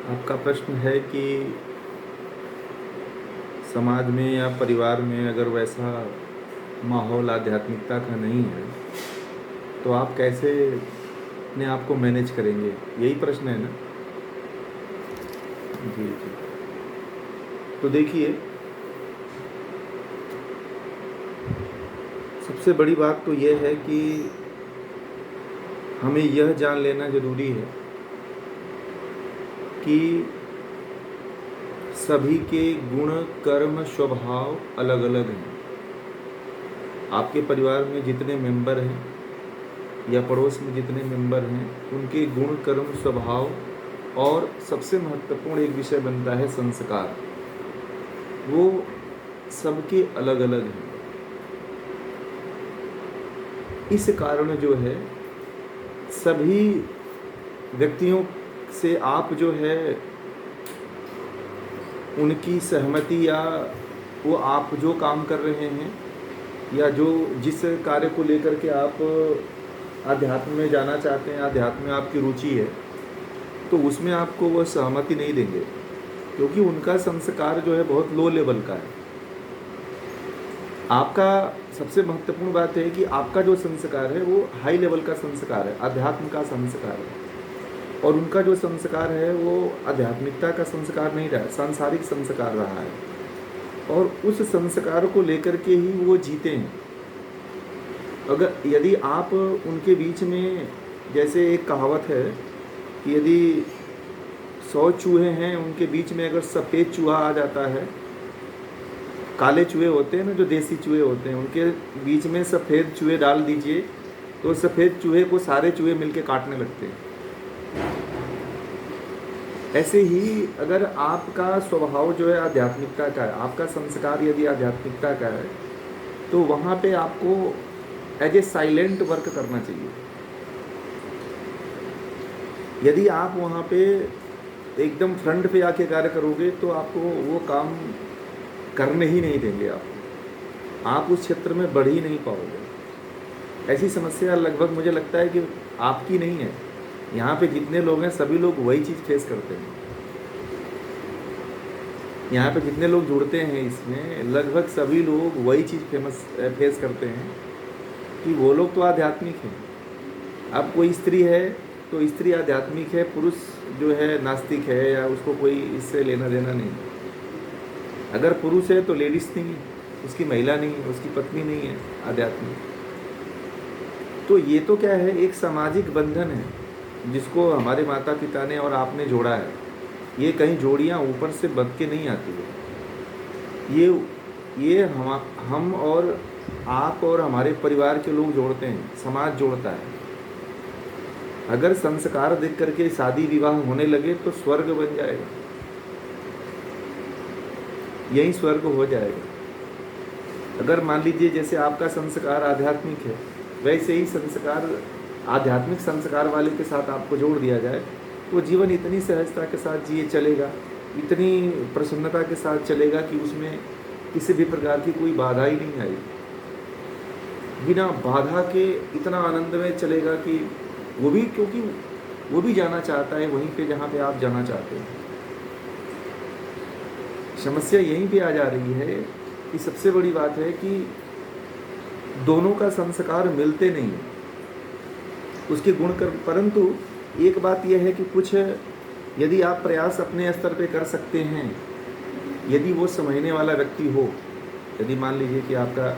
आपका प्रश्न है कि समाज में या परिवार में अगर वैसा माहौल आध्यात्मिकता का नहीं है तो आप कैसे अपने आप को मैनेज करेंगे, यही प्रश्न है ना? जी जी। तो देखिए, सबसे बड़ी बात तो यह है कि हमें यह जान लेना ज़रूरी है कि सभी के गुण कर्म स्वभाव अलग अलग हैं। आपके परिवार में जितने मेंबर हैं या पड़ोस में जितने मेंबर हैं, उनके गुण कर्म स्वभाव और सबसे महत्वपूर्ण एक विषय बनता है संस्कार, वो सबके अलग अलग हैं। इस कारण जो है सभी व्यक्तियों से आप जो है उनकी सहमति या वो आप जो काम कर रहे हैं या जो जिस कार्य को लेकर के आप आध्यात्म में जाना चाहते हैं, आध्यात्म में आपकी रुचि है, तो उसमें आपको वो सहमति नहीं देंगे, क्योंकि उनका संस्कार जो है बहुत लो लेवल का है। आपका सबसे महत्वपूर्ण बात है कि आपका जो संस्कार है वो हाई लेवल का संस्कार है, आध्यात्म का संस्कार है, और उनका जो संस्कार है वो आध्यात्मिकता का संस्कार नहीं रहा, सांसारिक संस्कार रहा है, और उस संस्कार को लेकर के ही वो जीते हैं। अगर यदि आप उनके बीच में, जैसे एक कहावत है कि यदि 100 चूहे हैं, उनके बीच में अगर सफ़ेद चूहा आ जाता है, काले चूहे होते हैं ना जो देसी चूहे होते हैं, उनके बीच में सफ़ेद चूहे डाल दीजिए तो सफ़ेद चूहे को सारे चूहे मिलके काटने लगते हैं। ऐसे ही अगर आपका स्वभाव जो है आध्यात्मिकता का है, आपका संस्कार यदि आध्यात्मिकता का है, तो वहाँ पे आपको एज ए साइलेंट वर्क करना चाहिए। यदि आप वहाँ पे एकदम फ्रंट पे आके कार्य करोगे तो आपको वो काम करने ही नहीं देंगे, आप उस क्षेत्र में बढ़ ही नहीं पाओगे। ऐसी समस्या लगभग मुझे लगता है कि आपकी नहीं है। यहाँ पे जितने लोग हैं सभी लोग वही चीज़ फेस करते हैं। यहाँ पे जितने लोग जुड़ते हैं इसमें, लगभग सभी लोग वही चीज़ फेस करते हैं कि वो लोग तो आध्यात्मिक हैं। अब कोई स्त्री है तो स्त्री आध्यात्मिक है, पुरुष जो है नास्तिक है, या उसको कोई इससे लेना देना नहीं। अगर पुरुष है तो लेडीज़ नहीं है, उसकी महिला नहीं है, उसकी पत्नी नहीं है आध्यात्मिक। तो ये तो क्या है, एक सामाजिक बंधन है जिसको हमारे माता पिता ने और आपने जोड़ा है। ये कहीं जोड़ियाँ ऊपर से बंध के नहीं आती है। ये हम और आप और हमारे परिवार के लोग जोड़ते हैं, समाज जोड़ता है। अगर संस्कार देख करके शादी विवाह होने लगे तो स्वर्ग बन जाएगा, यही स्वर्ग हो जाएगा। अगर मान लीजिए जैसे आपका संस्कार आध्यात्मिक है, वैसे ही संस्कार आध्यात्मिक संस्कार वाले के साथ आपको जोड़ दिया जाए तो जीवन इतनी सहजता के साथ जिए चलेगा, इतनी प्रसन्नता के साथ चलेगा कि उसमें किसी भी प्रकार की कोई बाधा ही नहीं आएगी। बिना बाधा के इतना आनंद में चलेगा कि वो भी, क्योंकि वो भी जाना चाहता है वहीं पे जहाँ पे आप जाना चाहते हैं। समस्या यहीं पे आ जा रही है कि सबसे बड़ी बात है कि दोनों का संस्कार मिलते नहीं है, उसके गुण कर। परंतु एक बात यह है कि कुछ यदि आप प्रयास अपने स्तर पे कर सकते हैं, यदि वो समझने वाला व्यक्ति हो, यदि मान लीजिए कि आपका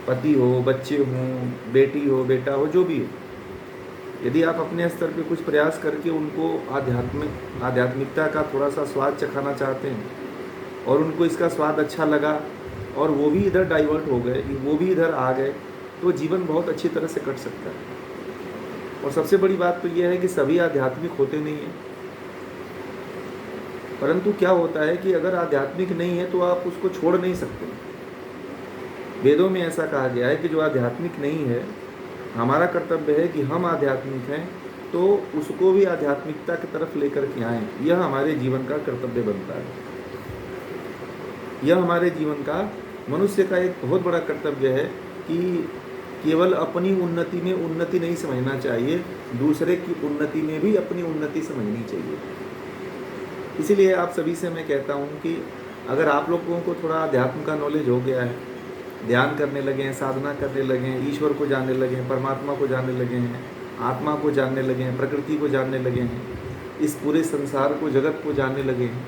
पति हो, बच्चे हों, बेटी हो, बेटा हो, जो भी हो, यदि आप अपने स्तर पे कुछ प्रयास करके उनको आध्यात्मिकता का थोड़ा सा स्वाद चखाना चाहते हैं और उनको इसका स्वाद अच्छा लगा और वो भी इधर डाइवर्ट हो गए, वो भी इधर आ गए, तो जीवन बहुत अच्छी तरह से कट सकता है। और सबसे बड़ी बात तो यह है कि सभी आध्यात्मिक होते नहीं हैं, परंतु क्या होता है कि अगर आध्यात्मिक नहीं है तो आप उसको छोड़ नहीं सकते। वेदों में ऐसा कहा गया है कि जो आध्यात्मिक नहीं है, हमारा कर्तव्य है कि हम आध्यात्मिक हैं तो उसको भी आध्यात्मिकता की तरफ लेकर के आएँ। यह हमारे जीवन का कर्तव्य बनता है। यह हमारे जीवन का, मनुष्य का एक बहुत बड़ा कर्तव्य है कि केवल अपनी उन्नति में उन्नति नहीं समझना चाहिए, दूसरे की उन्नति में भी अपनी उन्नति समझनी चाहिए। इसीलिए आप सभी से मैं कहता हूँ कि अगर आप लोगों को थोड़ा अध्यात्म का नॉलेज हो गया है, ध्यान करने लगे हैं, साधना करने लगे हैं, ईश्वर को जानने लगे हैं, परमात्मा को जानने लगे हैं, आत्मा को जानने लगे हैं, प्रकृति को जानने लगे हैं, इस पूरे संसार को, जगत को जानने लगे हैं,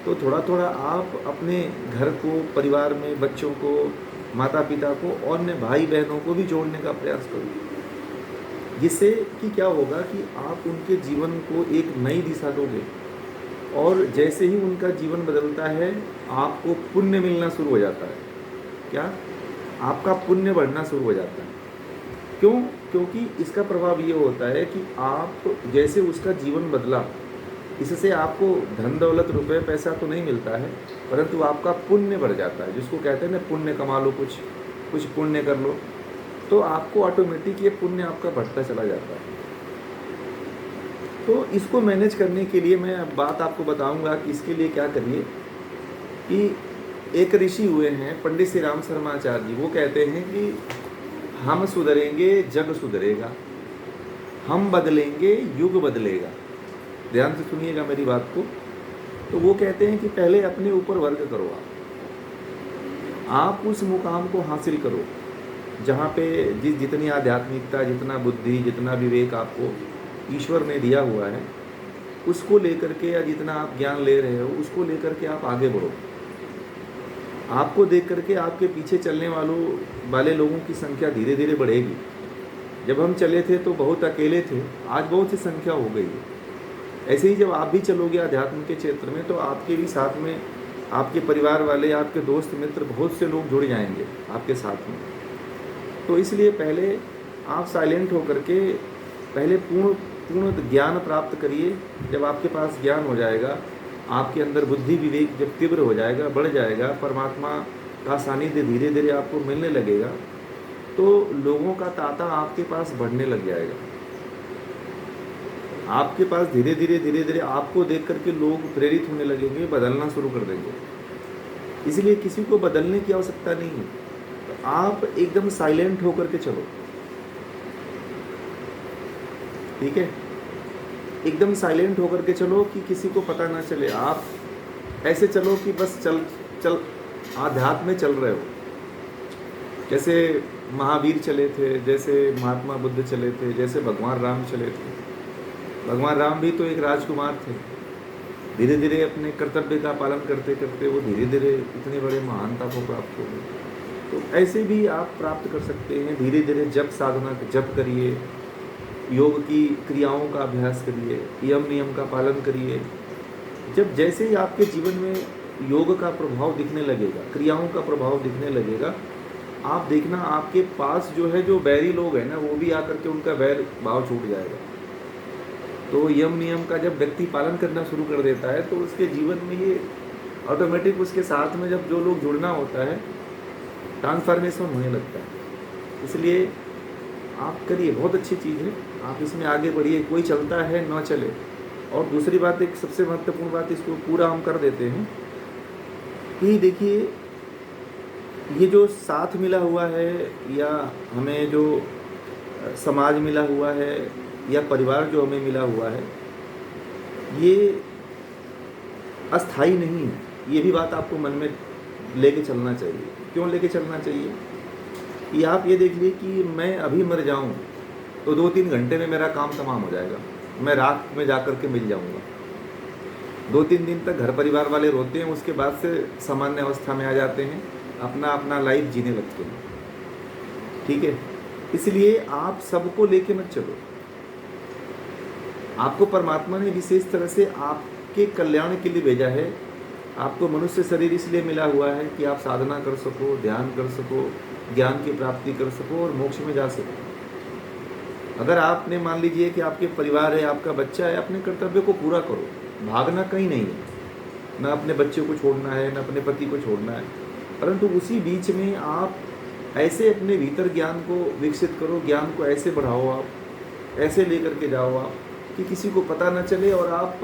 तो थोड़ा थोड़ा आप अपने घर को, परिवार में बच्चों को, माता पिता को और अन्य भाई बहनों को भी जोड़ने का प्रयास करो, जिससे कि क्या होगा कि आप उनके जीवन को एक नई दिशा दोगे और जैसे ही उनका जीवन बदलता है आपको पुण्य मिलना शुरू हो जाता है। क्या? आपका पुण्य बढ़ना शुरू हो जाता है। क्यों? क्योंकि इसका प्रभाव ये होता है कि आप जैसे उसका जीवन बदला, इससे आपको धन दौलत रुपए पैसा तो नहीं मिलता है, परंतु आपका पुण्य बढ़ जाता है, जिसको कहते हैं ना पुण्य कमा लो, कुछ पुण्य कर लो, तो आपको ऑटोमेटिक ये पुण्य आपका बढ़ता चला जाता है। तो इसको मैनेज करने के लिए मैं बात आपको बताऊंगा कि इसके लिए क्या करिए। कि एक ऋषि हुए हैं पंडित श्री राम शर्माचार्य जी, वो कहते हैं कि हम सुधरेंगे जग सुधरेगा, हम बदलेंगे युग बदलेगा। ध्यान से सुनिएगा मेरी बात को। तो वो कहते हैं कि पहले अपने ऊपर वर्क करो, आप उस मुकाम को हासिल करो जहाँ पे जितनी आध्यात्मिकता, जितना बुद्धि, जितना विवेक आपको ईश्वर ने दिया हुआ है, उसको लेकर के, या जितना आप ज्ञान ले रहे हो उसको लेकर के आप आगे बढ़ो। आपको देख करके आपके पीछे चलने वाले लोगों की संख्या धीरे धीरे बढ़ेगी। जब हम चले थे तो बहुत अकेले थे, आज बहुत सी संख्या हो गई है। ऐसे ही जब आप भी चलोगे अध्यात्म के क्षेत्र में तो आपके भी साथ में आपके परिवार वाले, आपके दोस्त मित्र, बहुत से लोग जुड़ जाएंगे आपके साथ में। तो इसलिए पहले आप साइलेंट होकर के पहले पूर्ण ज्ञान प्राप्त करिए। जब आपके पास ज्ञान हो जाएगा, आपके अंदर बुद्धि विवेक जब तीव्र हो जाएगा, बढ़ जाएगा, परमात्मा का सानिध्य धीरे धीरे आपको मिलने लगेगा, तो लोगों का तांता आपके पास बढ़ने लग जाएगा। आपके पास धीरे धीरे आपको देख करके लोग प्रेरित होने लगेंगे, बदलना शुरू कर देंगे। इसलिए किसी को बदलने की आवश्यकता नहीं है। तो आप एकदम साइलेंट होकर के चलो, ठीक है? एकदम साइलेंट होकर के चलो कि किसी को पता ना चले। आप ऐसे चलो कि बस चल आध्यात्म में चल रहे हो। जैसे महावीर चले थे, जैसे महात्मा बुद्ध चले थे, जैसे भगवान राम चले थे। भगवान राम भी तो एक राजकुमार थे, धीरे धीरे अपने कर्तव्य का पालन करते करते वो धीरे धीरे इतने बड़े महानता को प्राप्त हो गए। तो ऐसे भी आप प्राप्त कर सकते हैं। धीरे धीरे जप साधना जप करिए, योग की क्रियाओं का अभ्यास करिए, यम नियम का पालन करिए। जब जैसे ही आपके जीवन में योग का प्रभाव दिखने लगेगा, क्रियाओं का प्रभाव दिखने लगेगा, आप देखना आपके पास जो है, जो बैरी लोग हैं ना, वो भी आकर के उनका बैर भाव छूट जाएगा। तो यम नियम का जब व्यक्ति पालन करना शुरू कर देता है तो उसके जीवन में ये ऑटोमेटिक उसके साथ में जब जो लोग जुड़ना होता है, ट्रांसफॉर्मेशन होने लगता है। इसलिए आप करिए, बहुत अच्छी चीज़ है, आप इसमें आगे बढ़िए। कोई चलता है ना चले। और दूसरी बात, एक सबसे महत्वपूर्ण बात, इसको पूरा हम कर देते हैं कि देखिए, ये जो साथ मिला हुआ है, या हमें जो समाज मिला हुआ है, या परिवार जो हमें मिला हुआ है, ये अस्थाई नहीं है। ये भी बात आपको मन में लेके चलना चाहिए। क्यों लेके चलना चाहिए? कि आप ये देख लीजिए कि मैं अभी मर जाऊं तो 2-3 घंटे में मेरा काम तमाम हो जाएगा, मैं रात में जाकर के मिल जाऊंगा। 2-3 दिन तक घर परिवार वाले रोते हैं, उसके बाद से सामान्य अवस्था में आ जाते हैं, अपना अपना लाइफ जीने लगते हैं, ठीक है? इसलिए आप सबको लेके मत चलो। आपको परमात्मा ने विशेष तरह से आपके कल्याण के लिए भेजा है। आपको मनुष्य शरीर इसलिए मिला हुआ है कि आप साधना कर सको, ध्यान कर सको, ज्ञान की प्राप्ति कर सको और मोक्ष में जा सको। अगर आपने मान लीजिए कि आपके परिवार है, आपका बच्चा है, अपने कर्तव्य को पूरा करो। भागना कहीं नहीं है, न अपने बच्चे को छोड़ना है, न अपने पति को छोड़ना है, परंतु उसी बीच में आप ऐसे अपने भीतर ज्ञान को विकसित करो, ज्ञान को ऐसे बढ़ाओ, आप ऐसे लेकर के जाओ आप कि किसी को पता न चले और आप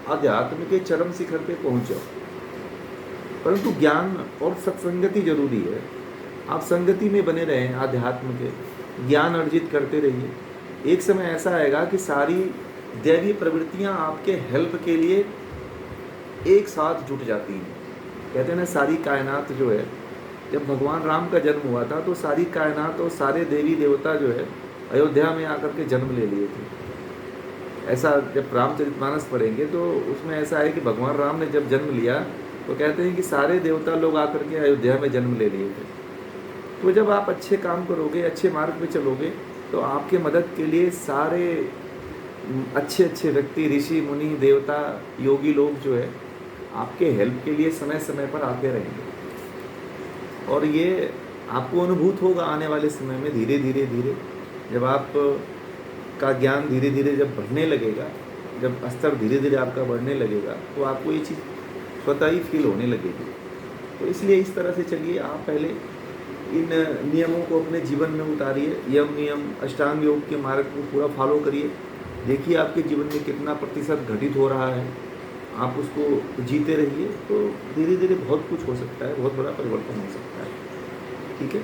अध्यात्म के चरम शिखर पे पहुँच जाओ। परंतु ज्ञान और सत्संगति जरूरी है। आप संगति में बने रहें, आध्यात्म के ज्ञान अर्जित करते रहिए। एक समय ऐसा आएगा कि सारी दैवी प्रवृत्तियां आपके हेल्प के लिए एक साथ जुट जाती हैं। कहते हैं ना, सारी कायनात जो है, जब भगवान राम का जन्म हुआ था तो सारी कायनात और सारे देवी देवता जो है अयोध्या में आकर के जन्म ले लिए थे। ऐसा जब रामचरितमानस पढ़ेंगे तो उसमें ऐसा है कि भगवान राम ने जब जन्म लिया तो कहते हैं कि सारे देवता लोग आकर के अयोध्या में जन्म ले लिए थे। तो जब आप अच्छे काम करोगे, अच्छे मार्ग पे चलोगे, तो आपके मदद के लिए सारे अच्छे अच्छे व्यक्ति, ऋषि मुनि, देवता, योगी लोग जो है आपके हेल्प के लिए समय समय पर आते रहेंगे। और ये आपको अनुभूत होगा आने वाले समय में, धीरे धीरे धीरे जब आप का ज्ञान धीरे धीरे जब बढ़ने लगेगा, जब स्तर धीरे धीरे आपका बढ़ने लगेगा, तो आपको ये चीज़ स्वतः ही फील होने लगेगी। तो इसलिए इस तरह से चलिए, आप पहले इन नियमों को अपने जीवन में उतारिए। यम नियम अष्टांग योग के मार्ग को पूरा फॉलो करिए। देखिए आपके जीवन में कितना प्रतिशत घटित हो रहा है, आप उसको जीते रहिए, तो धीरे धीरे बहुत कुछ हो सकता है, बहुत बड़ा परिवर्तन हो सकता है। ठीक है।